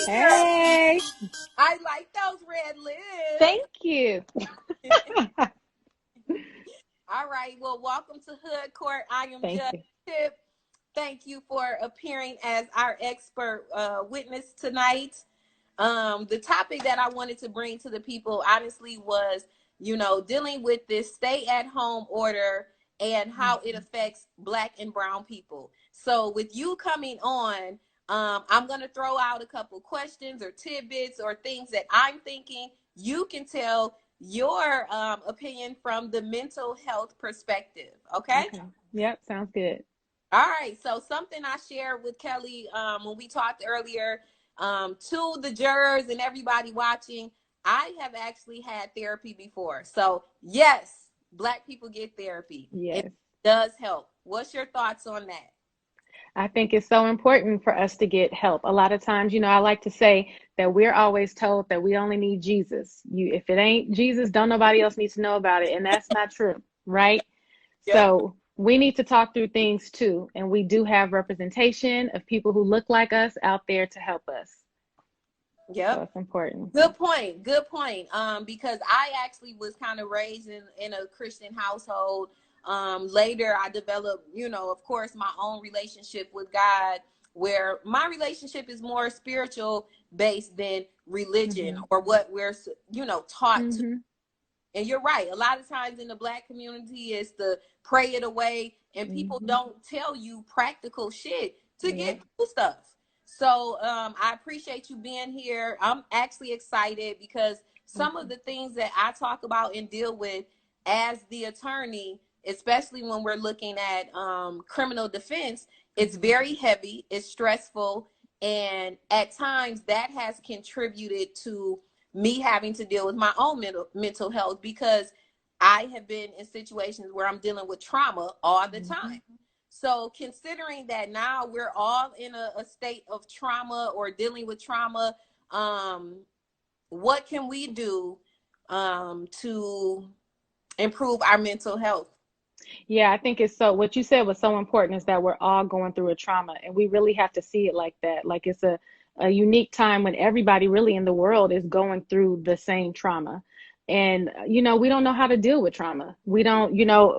here. Hey, I like those red lips. thank you. All right. Well, welcome to Hood Court. I am Thank Judge you. Tip. Thank you for appearing as our expert witness tonight. The topic that I wanted to bring to the people, honestly, was dealing with this stay-at-home order and how it affects Black and Brown people. So, with you coming on, I'm going to throw out a couple questions or tidbits or things that I'm thinking. You can tell your opinion from the mental health perspective. Okay. Okay. Yep, sounds good. All right. So something I shared with Kelly when we talked earlier to the jurors and everybody watching, I have actually had therapy before. So yes, Black people get therapy. It Yes. does help. What's your thoughts on that? I think it's so important for us to get help. A lot of times, I like to say that we're always told that we only need Jesus. If it ain't Jesus, don't nobody else needs to know about it. And that's not true, right? Yep. So we need to talk through things too. And we do have representation of people who look like us out there to help us. So Yep. it's important. Good point. Good point. Because I actually was kind of raised in a Christian household. Later I developed, of course, my own relationship with God, where my relationship is more spiritual based than religion Mm-hmm. or what we're, taught to. Mm-hmm. And you're right. A lot of times in the Black community is to pray it away, and people Mm-hmm. don't tell you practical shit to Yep. get through stuff. So I appreciate you being here. I'm actually excited because some of Okay. the things that I talk about and deal with as the attorney, especially when we're looking at criminal defense, it's Mm-hmm. very heavy, it's stressful, and at times that has contributed to me having to deal with my own mental health because I have been in situations where I'm dealing with trauma all the Mm-hmm. time. So considering that now we're all in a state of trauma or dealing with trauma, um, what can we do to improve our mental health? Yeah, I think it's so, what you said was so important is that we're all going through a trauma and we really have to see it like that. Like it's a unique time when everybody really in the world is going through the same trauma. And, we don't know how to deal with trauma. We don't,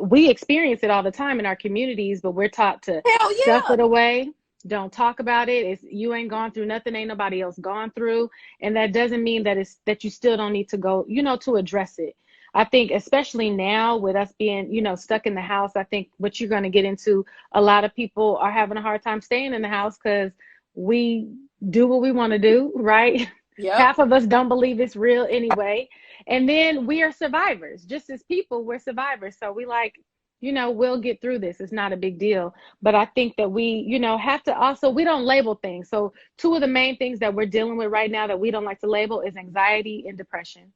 we experience it all the time in our communities, but we're taught to Hell stuff yeah. it away. Don't talk about it. It's you ain't gone through nothing, ain't nobody else gone through. And that doesn't mean that it's that you still don't need to go, to address it. I think especially now with us being, stuck in the house, I think what you're going to get into, a lot of people are having a hard time staying in the house because we do what we want to do, right? Yep. Half of us don't believe it's real anyway. And then we are survivors. Just as people, we're survivors. So we like, we'll get through this. It's not a big deal. But I think that we, have to also, we don't label things. So two of the main things that we're dealing with right now that we don't like to label is anxiety and depression.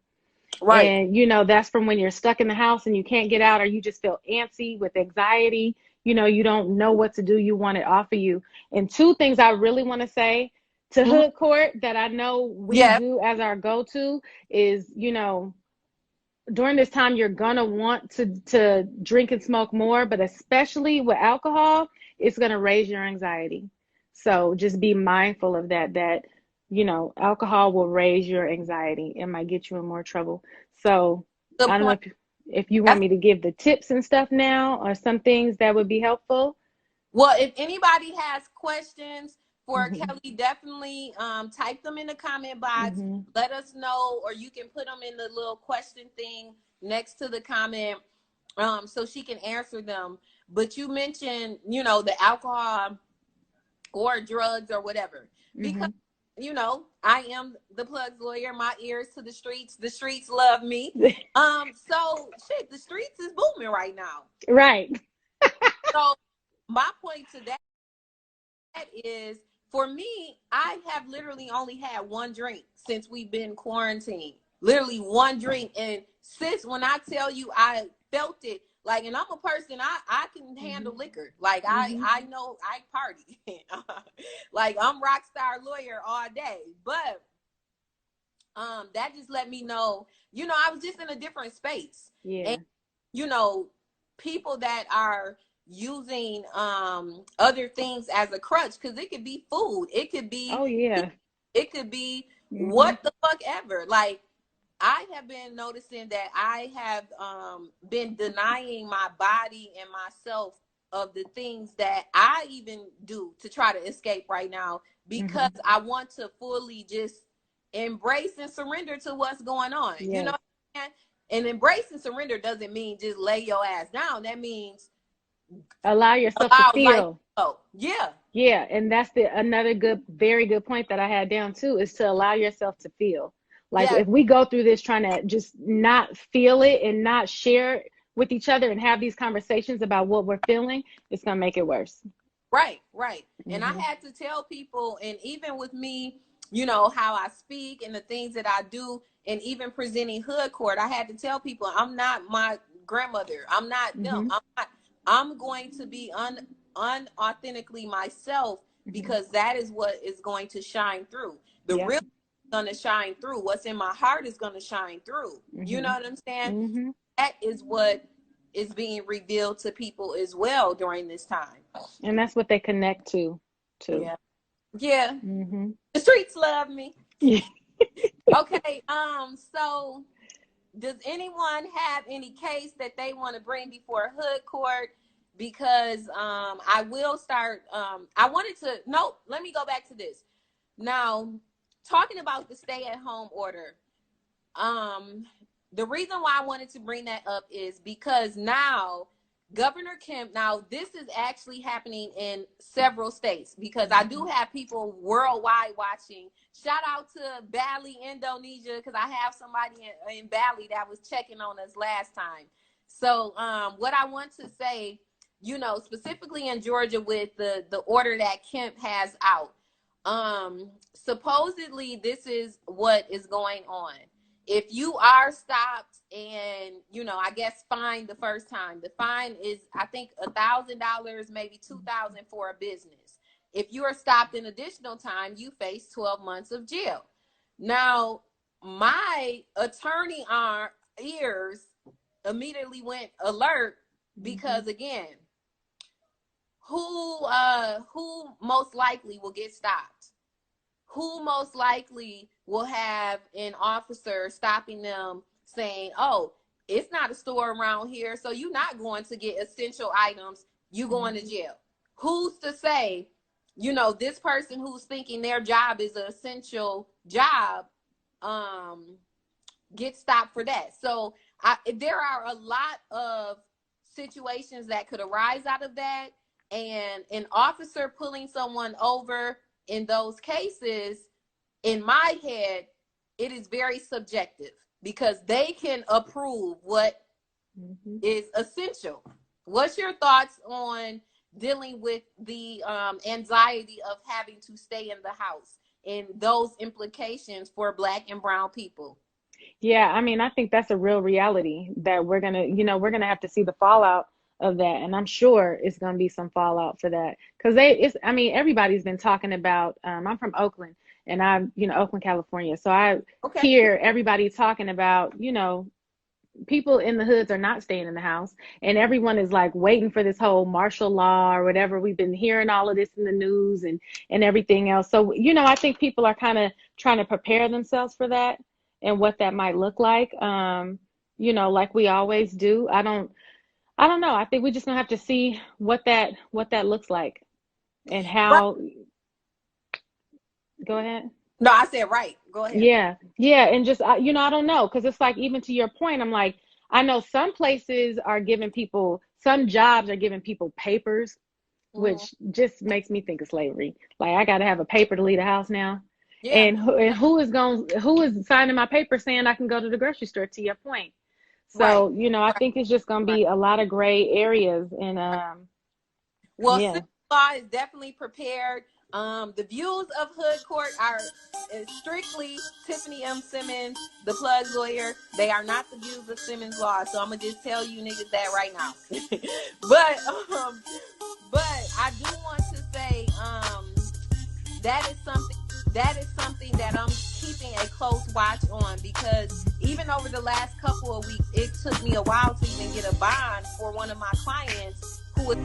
Right. And, that's from when you're stuck in the house and you can't get out or you just feel antsy with anxiety. You don't know what to do. You want it off of you. And two things I really want to say to Mhm. Hood Court that I know we Yeah. do as our go-to is, during this time you're gonna want to drink and smoke more, but especially with alcohol, it's gonna raise your anxiety. So just be mindful of that, alcohol will raise your anxiety. It might get you in more trouble. So Good I don't know point. if you want That's me to give the tips and stuff now or some things that would be helpful. Well, if anybody has questions for Hmm. Kelly, definitely type them in the comment box. Hmm. Let us know, or you can put them in the little question thing next to the comment so she can answer them. But you mentioned, the alcohol or drugs or whatever. Because, Hmm. I am the plugs lawyer, my ears to the streets love me. So shit, the streets is booming right now. Right. So my point to that is for me, I have literally only had one drink since we've been quarantined. Literally one drink. And since when I tell you I felt it, like, and I'm a person, I can handle Hmm. liquor. Like Hmm. I know I party. Like I'm rock star lawyer all day. But that just let me know, I was just in a different space. And Yeah. you know, people that are using other things as a crutch, because it could be food, it could be Oh yeah. It could be Mm-hmm. what the fuck ever. Like, I have been noticing that I have been denying my body and myself of the things that I even do to try to escape right now, because I want to fully just embrace and surrender to what's going on. Yes. You know what I'm saying? And embrace and surrender doesn't mean just lay your ass down. That means allow yourself to feel. Oh, yeah. Yeah, and that's another very good point that I had down too, is to allow yourself to feel. Like, if we go through this trying to just not feel it and not share with each other and have these conversations about what we're feeling, it's gonna make it worse. Right. And I had to tell people, and even with me, you know, how I speak and the things that I do, and even presenting Hood Court, I had to tell people, I'm not my grandmother. I'm not them. I'm going to be unauthentically myself, because that is what is going to shine through. The real is going to shine through. What's in my heart is going to shine through. You know what I'm saying? That is what is being revealed to people as well during this time. And that's what they connect to. Yeah. The streets love me. Okay. So does anyone have any case that they want to bring before Hood Court? Because I will start. Let me go back to this. Now, talking about the stay-at-home order. The reason why I wanted to bring that up is because now Governor Kemp, now this is actually happening in several states, because I do have people worldwide watching. Shout out to Bali, Indonesia, because I have somebody in Bali that was checking on us last time. So what I want to say, you know, specifically in Georgia with the order that Kemp has out, supposedly this is what is going on. If you are stopped and, you know, I guess fined the first time, the fine is, I think, $1,000, maybe $2,000 for a business. If you are stopped an additional time, you face 12 months of jail. Now, my attorney ears immediately went alert, because again, who most likely will get stopped? Who most likely will have an officer stopping them saying, oh, it's not a store around here, so you're not going to get essential items, you going to jail? Who's to say, you know, this person who's thinking their job is an essential job get stopped for that? So there are a lot of situations that could arise out of that, and an officer pulling someone over in those cases, in my head, it is very subjective, because they can approve what is essential. What's your thoughts on dealing with the anxiety of having to stay in the house and those implications for Black and brown people? Yeah, I mean, I think that's a real reality that we're gonna have to see the fallout of that, and I'm sure it's gonna be some fallout for that, because everybody's been talking about. I'm from Oakland, and I'm Oakland, California, so I hear everybody talking about people in the hoods are not staying in the house, and everyone is like waiting for this whole martial law or whatever. We've been hearing all of this in the news and everything else. So I think people are kind of trying to prepare themselves for that and what that might look like. Like we always do. I don't know. I think we're just gonna have to see what that looks like and how. Go ahead. No, I said right. Go ahead. Yeah, and just I don't know, because it's like, even to your point, I'm like, I know some places are giving people, some jobs are giving people papers, which just makes me think of slavery. Like, I got to have a paper to leave the house now. Yeah. And who is signing my paper saying I can go to the grocery store, to your point? So, I think it's just going to be a lot of gray areas. And, Civil law is definitely prepared. The views of Hood Court are strictly Tiffany M. Simmons, the plug lawyer. They are not the views of Simmons Law. So I'm going to just tell you niggas that right now. But I do want to say, that is something that I'm keeping a close watch on, because even over the last couple of weeks, it took me a while to even get a bond for one of my clients who was